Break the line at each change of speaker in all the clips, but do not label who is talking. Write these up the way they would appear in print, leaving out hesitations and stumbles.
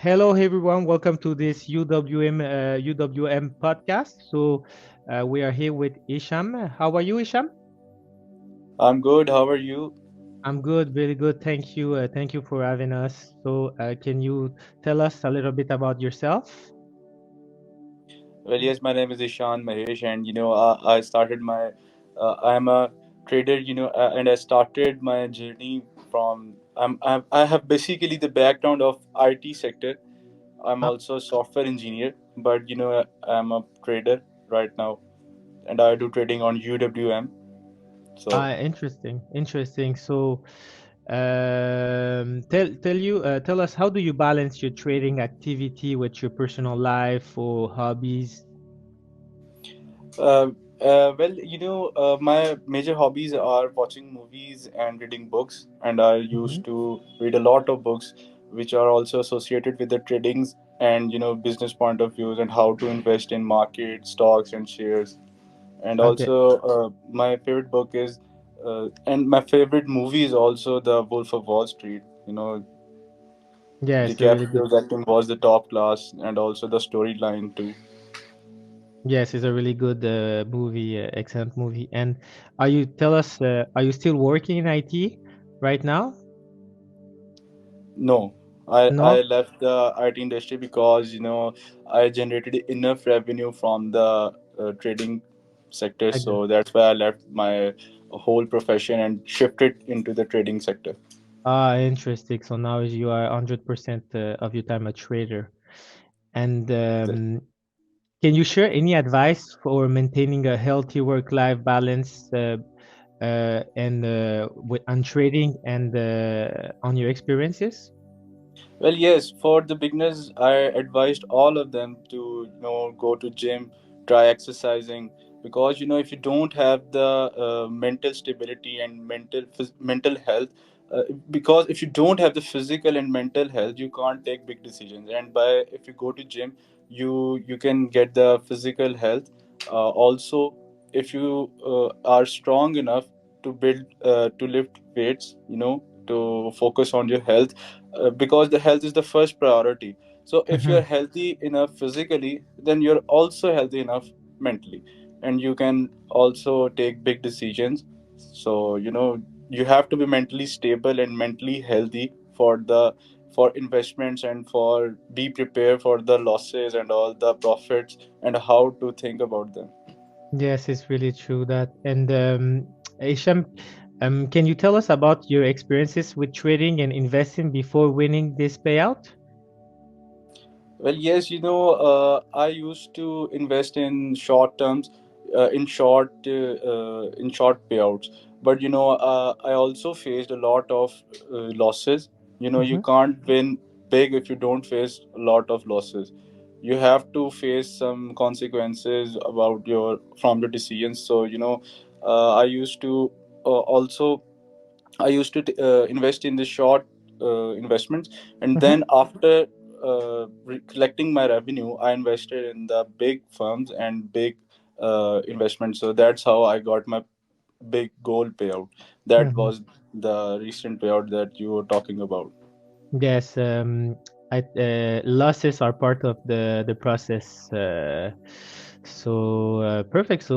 Hello, everyone. Welcome to this UWM podcast. We are here with Isham. How are you, Isham?
I'm good. How are you?
I'm good, very good. Thank you. Thank you for having us. Can you tell us a little bit about yourself?
Well, yes, my name is Ishan Mahesh, and I started my. I'm a trader, and I started my journey from. I have basically the background of IT sector. I'm
Ah,
also a software engineer, but I'm a trader right now, and I do trading on UWM. So,
interesting, interesting. Tell us, how do you balance your trading activity with your personal life or hobbies?
uh, my major hobbies are watching movies and reading books, and I
Mm-hmm.
used to read a lot of books which are also associated with the tradings and business point of views and how to invest in market, stocks, and shares. And
Okay.
also, my favorite book is, and my favorite movie is also The Wolf of Wall Street.
Yeah, it's a really good.
DiCaprio's acting was the top class, and also the storyline too.
Yes, it's a really good movie, excellent movie. And are you still working in IT right now?
No, I
No?
left the IT industry because I generated enough revenue from the trading sector,
I got.
so that's why I left my whole profession and shifted into the trading sector.
Interesting. So now you are 100% of your time a trader. And can you share any advice for maintaining a healthy work-life balance on trading and on your experiences?
Well, yes, for the beginners, I advised all of them to go to gym, try exercising, because if you don't have the mental stability and mental health, because if you don't have the physical and mental health, you can't take big decisions. And by if you go to gym, you can get the physical health. Also, if you are strong enough to lift weights, to focus on your health, because the health is the first priority. So if you're
Mhm.
healthy enough physically, then you're also healthy enough mentally, and you can also take big decisions. So you have to be mentally stable and mentally healthy for investments, and for be prepared for the losses and all the profits, and how to think about them.
Yes, it's really true that. And Isham, can you tell us about your experiences with trading and investing before winning this payout?
Well, yes, I used to invest in short terms, in short payouts. But I also faced a lot of losses. You
Hmm.
can't win big if you don't face a lot of losses. You have to face some consequences about your from your decisions. So I used to also invest in the short investments, and
Hmm.
then after collecting my revenue, I invested in the big firms and big investments. So that's how I got my big goal payout. That
Hmm.
was the recent payout that you were talking about.
Yes, losses are part of the process. Perfect.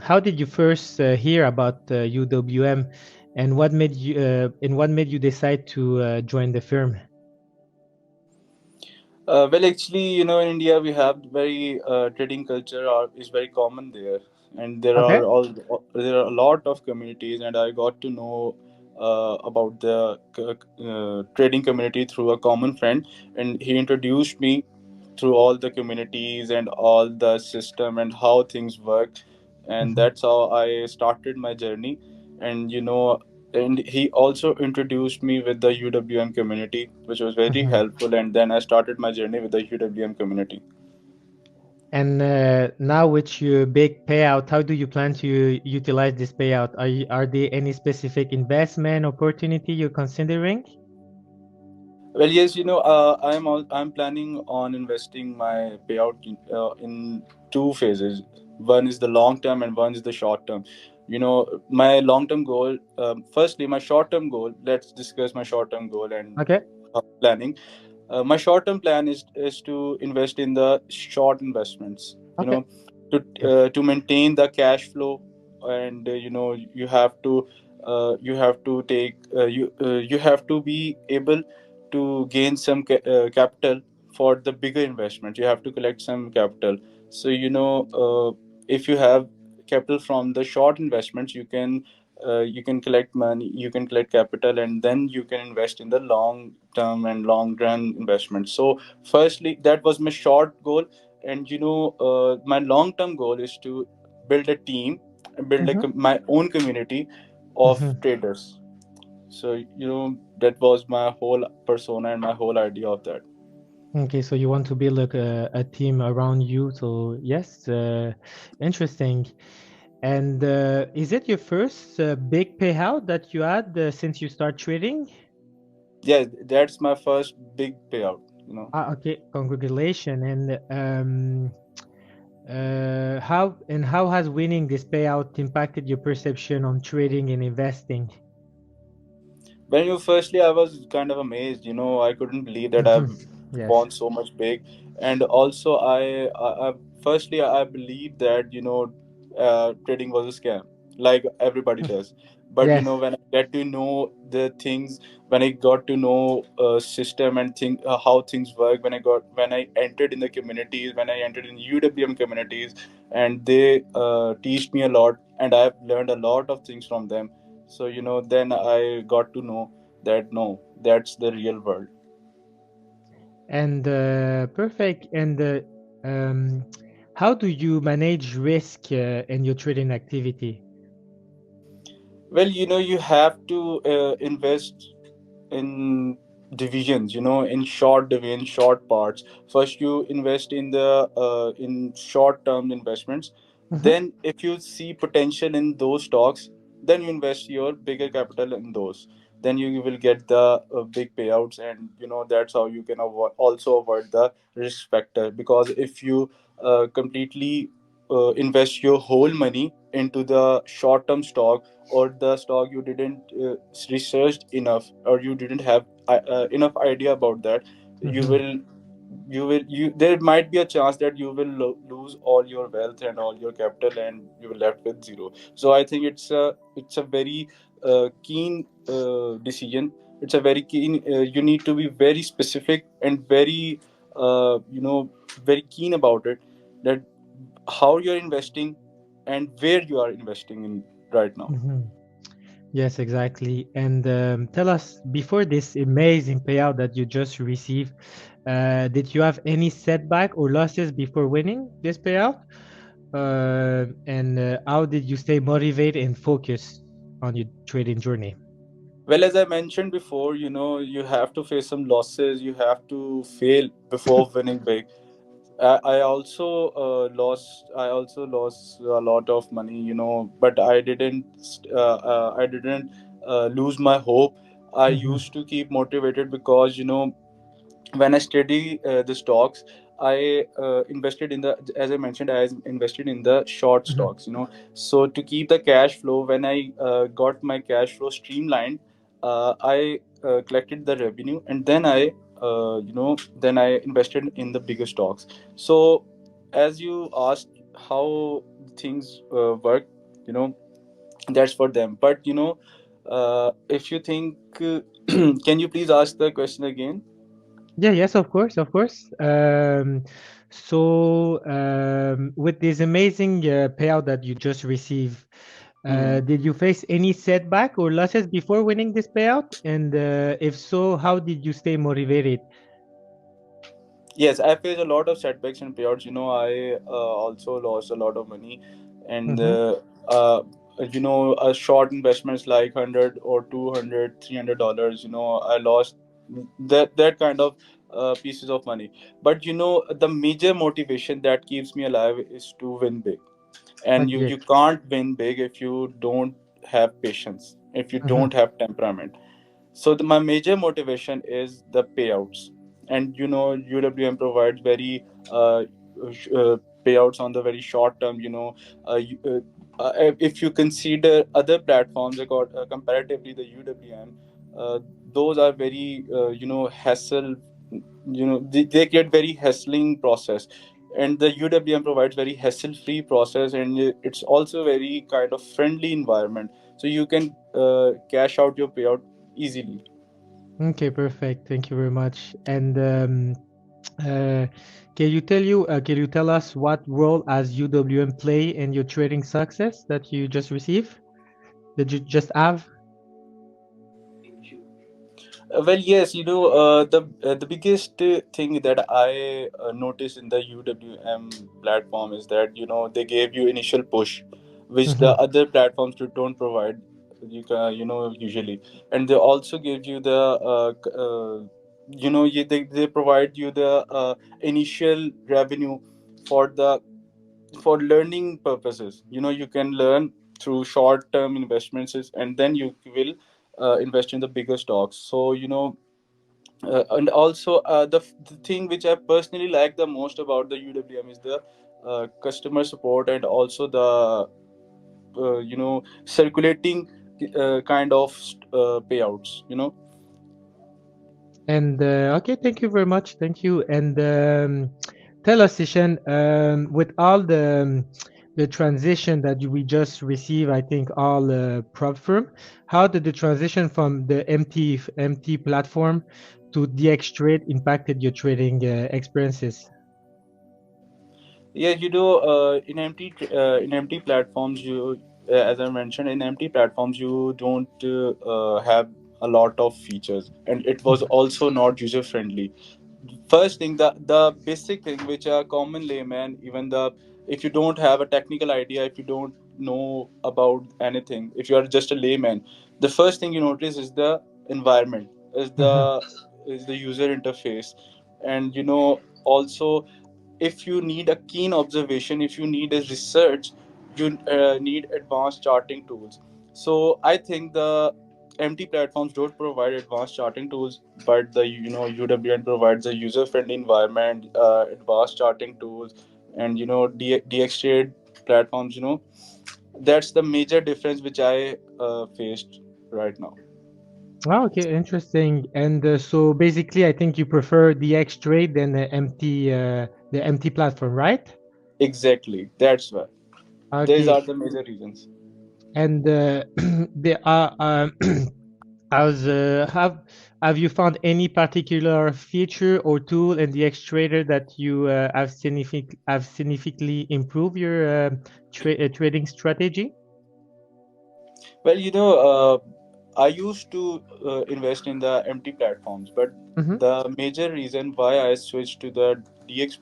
How did you first hear about UWM, and what made you decide to join the firm?
Well, actually, in India we have very trading culture is very common there, and
Okay.
there are a lot of communities, and I got to know about the trading community through a common friend, and he introduced me through all the communities and all the system and how things work, and
Mhm.
that's how I started my journey. And and he also introduced me with the UWM community, which was very
Mhm.
helpful. And then I started my journey with the UWM community.
And now with your big payout, how do you plan to utilize this payout? Are there any specific investment opportunity you're considering?
Well, yes, I'm planning on investing my payout in two phases. One is the long term, and one is the short term. My long term goal. Firstly, my short term goal. Let's discuss my short term goal and
Okay.
planning. My short term plan is to invest in the short investments,
Okay. Sure.
to maintain the cash flow. And you have to take you have to be able to gain some capital for the bigger investment. You have to collect some capital. So if you have capital from the short investments, you can collect money, you can collect capital, and then you can invest in the long term and long run investment. So firstly, that was my short goal. And my long term goal is to build a team, build
Mm-hmm.
my own community of
Mm-hmm.
traders. So that was my whole persona and my whole idea of that.
Okay, so you want to build like a team around you. So yes, interesting. And is it your first big payout that you had since you start trading?
Yeah, that's my first big payout.
Ah, okay, congratulations. And how has winning this payout impacted your perception on trading and investing?
When you firstly, I was kind of amazed. I couldn't believe that
Hmm.
I've
Yes.
won so much big. And also I firstly I believe that trading was a scam, like everybody does. But
Yes.
when I get to know the things, when I got to know system and think how things work, when I entered in the communities, when I entered in UWM communities, and they teach me a lot, and I've learned a lot of things from them. So then I got to know that no, that's the real world.
And perfect. And um, how do you manage risk in your trading activity?
Well, you have to invest in divisions, in short division, short parts. First you invest in the in short term investments.
Hmm.
Then if you see potential in those stocks, then you invest your bigger capital in those. Then you will get the big payouts. And that's how you can also avoid the risk factor. Because if you completely invest your whole money into the short term stock, or the stock you didn't researched enough, or you didn't have enough idea about that, you
Hmm.
will you there might be a chance that you will lose all your wealth and all your capital, and you will left with zero. So I think it's a very keen decision. It's a very keen, you need to be very specific and very very keen about it, that how you're investing and where you are investing in right now.
Hmm. Yes, exactly. And tell us, before this amazing payout that you just received, did you have any setback or losses before winning this payout? And how did you stay motivated and focused on your trading journey?
Well, as I mentioned before, you have to face some losses. You have to fail before winning big. I also lost. I also lost a lot of money, but I didn't lose my hope. I
Hmm.
used to keep motivated because when I study the stocks, I invested in the, as I mentioned, I invested in the short
Hmm.
stocks. So to keep the cash flow, when I got my cash flow streamlined, I collected the revenue, and then then I invested in the bigger stocks. So as you asked how things work, you know that's for them. But if you think, can you please ask the question again?
Yeah, yes, of course, of course. With this amazing payout that you just received,
Mhm.
did you face any setback or losses before winning this payout? And if so, how did you stay motivated?
Yes, I faced a lot of setbacks and payouts. I also lost a lot of money, and
Mm-hmm.
uh, short investments like 100 or 200, $300. I lost that kind of pieces of money. But the major motivation that keeps me alive is to win big. And
Okay,
you
yes.
can't win big if you don't have patience, if you
Mm-hmm.
don't have temperament. So my major motivation is the payouts. And UWM provides very payouts on the very short term. uh, you- uh, if you consider other platforms, comparatively the UWM, uh, those are very hassle they get very hassling process, and the UWM provides very hassle free process, and it's also very kind of friendly environment, so you can cash out your payout easily.
Okay, perfect. Thank you very much. And uh, can you tell us what role has UWM play in your trading success that you just received? That you just have?
Well, yes, the biggest thing that I noticed in the UWM platform is that they gave you initial push, which the
Mm-hmm.
other platforms don't provide. You can usually, and they also give you the they provide you the initial revenue for the for learning purposes. You can learn through short term investments, and then you will invest in the bigger stocks. So and also the thing which I personally like the most about the UWM is the customer support, and also the circulating kind of payouts.
And okay, thank you very much. Thank you. And tell us, Ishan, with all the transition that we just received, I think all prop firm, how did the transition from the MT platform to DX Trade impacted your trading experiences?
Yeah, in empty platforms, as I mentioned, in empty platforms you don't have a lot of features, and it was also not user friendly. First thing, the basic thing which a common layman, even the if you don't have a technical idea, if you don't know about anything, if you are just a layman, the first thing you notice is the environment, is
Mhm.
the user interface. And also, if you need a keen observation, if you need a research, you need advanced charting tools. So I think the empty platforms don't provide advanced charting tools, but the UWN provides a user friendly environment, advanced charting tools, and DX trade platforms. That's the major difference which I faced right now.
Oh, okay, interesting. And so basically, I think you prefer DX Trade than the MT platform, right?
Exactly, that's why. These
Okay.
are the major reasons.
And there are as have you found any particular feature or tool in the X-Trader that you have significantly improved your trading strategy?
Well, I used to invest in the empty platforms, but
Mm-hmm.
the major reason why I switched to the DX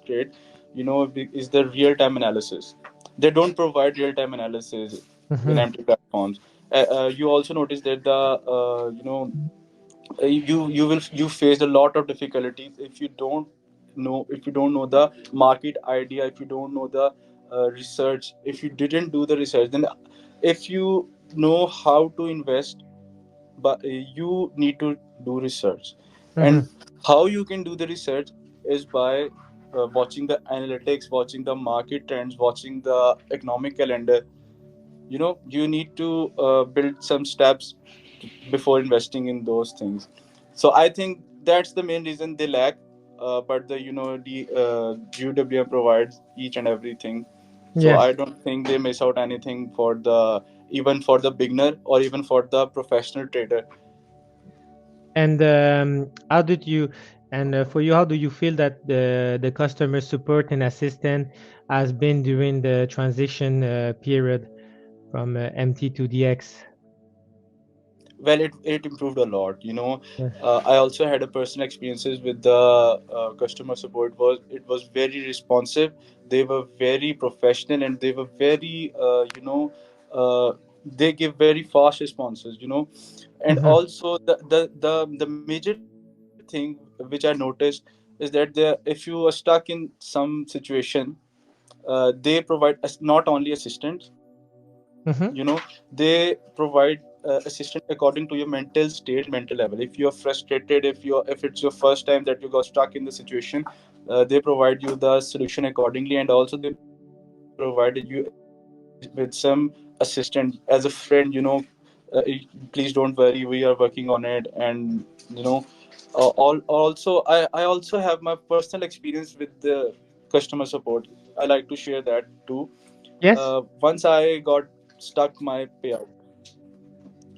trade, is the real time analysis. They don't provide real time analysis in
Mm-hmm.
empty platforms. You also notice that the you face a lot of difficulties if you don't know the market idea, if you don't know the research, if you didn't do the research, then if you know how to invest, but you need to do research. And
Mm-hmm.
how you can do the research is by watching the analytics, watching the market trends, watching the economic calendar. You need to build some steps before investing in those things. So I think that's the main reason they lack. But the UWM provides each and everything, so
Yeah.
I don't think they miss out anything for the even for the beginner or even for the professional trader.
And how did you and for you, how do you feel that the customer support and assistant has been during the transition period from MT to DX?
Well, it improved a lot.
Yeah.
I also had a personal experiences with the customer support. Was very responsive. They were very professional, and they were very they give very fast responses. And
Mm-hmm.
also the major thing which I noticed is that if you are stuck in some situation, they provide us not only assistance.
Mm-hmm.
They provide assistance according to your mental state and mental level. If you're frustrated, if it's your first time that you got stuck in the situation, they provide you the solution accordingly, and also they provided you with some assistant as a friend. Please don't worry, we are working on it, and I also have my personal experience with the customer support. I like to share that too.
Yes.
Once I got stuck my payout,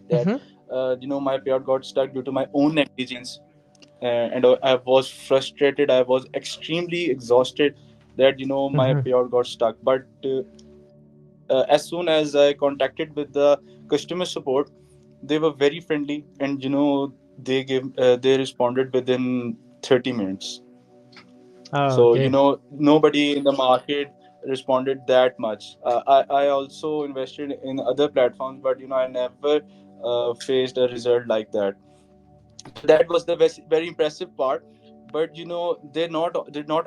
that
Mm-hmm.
my payout got stuck due to my own negligence, and I was frustrated. I was extremely exhausted that my
Mm-hmm.
payout got stuck. But as soon as I contacted with the customer support, they were very friendly, and they responded within 30 minutes.
Oh,
So
okay.
nobody in the market responded that much. I also invested in other platforms, but I never faced a result like that. So that was the very impressive part. But they not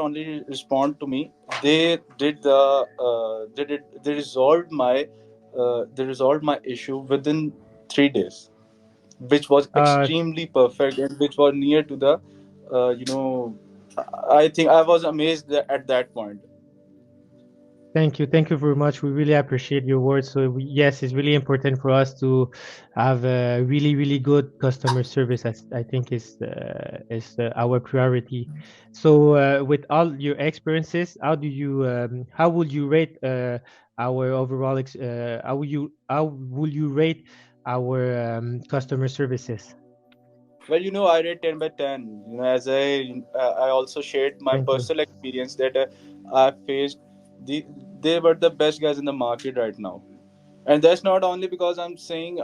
only respond to me, they did the they did they resolved my issue within 3 days, which was
Uh,
extremely perfect and which was near to the uh, you know I think I was amazed at that point.
Thank you. Thank you very much. We really appreciate your words. So yes, it's really important for us to have a really, really good customer service. I think is our priority. So with all your experiences, how would you rate our overall how will you rate our customer services?
Well, I rate 10 by 10. As I also shared my
Thank you.
personal experience that I faced. They were the best guys in the market right now, and that's not only because I'm saying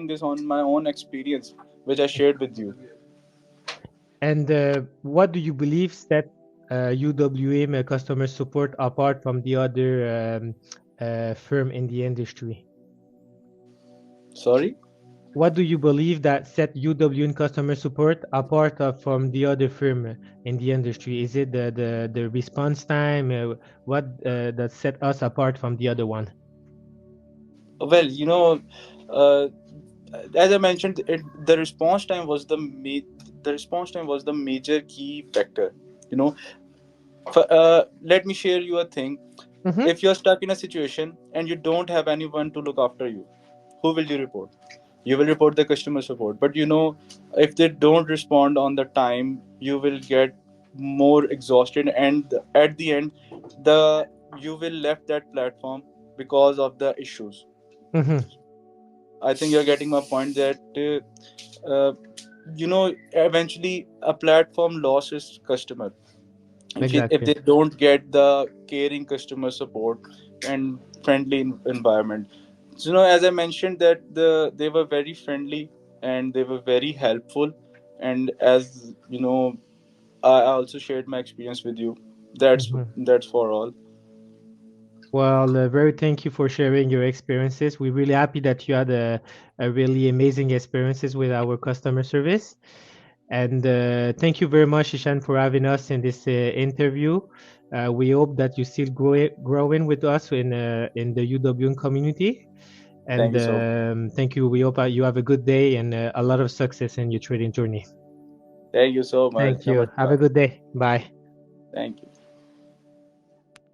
this on my own experience, which I shared with you.
And what do you believe set UWM customer support apart from the other firm in the industry?
Sorry.
What do you believe that set UWM customer support apart from the other firm in the industry? Is it the response time? What that set us apart from the other one?
Well, uh, as I mentioned, the response time was the major key factor. You know, Let me share you a thing.
Mm-hmm.
If you're stuck in a situation and you don't have anyone to look after you, who will you report? You will report the customer support. But if they don't respond on the time, you will get more exhausted, and at the end, the you will left that platform because of the issues.
Mm-hmm.
I think you're getting my point that eventually a platform loses customer if
Exactly.
they don't get the caring customer support and friendly environment. So as I mentioned that they were very friendly and they were very helpful, and as I also shared my experience with you.
Mm-hmm.
That's for all.
Well, very thank you for sharing your experiences. We're really happy that you had a really amazing experiences with our customer service. And thank you very much, Ishan, for having us in this interview. We hope that you still growing with us in the UWN community. And
Thank you so much.
thank you. We hope you have a good day and a lot of success in your trading journey.
Thank you so much.
Thank you. Have a good day. Bye.
Thank you.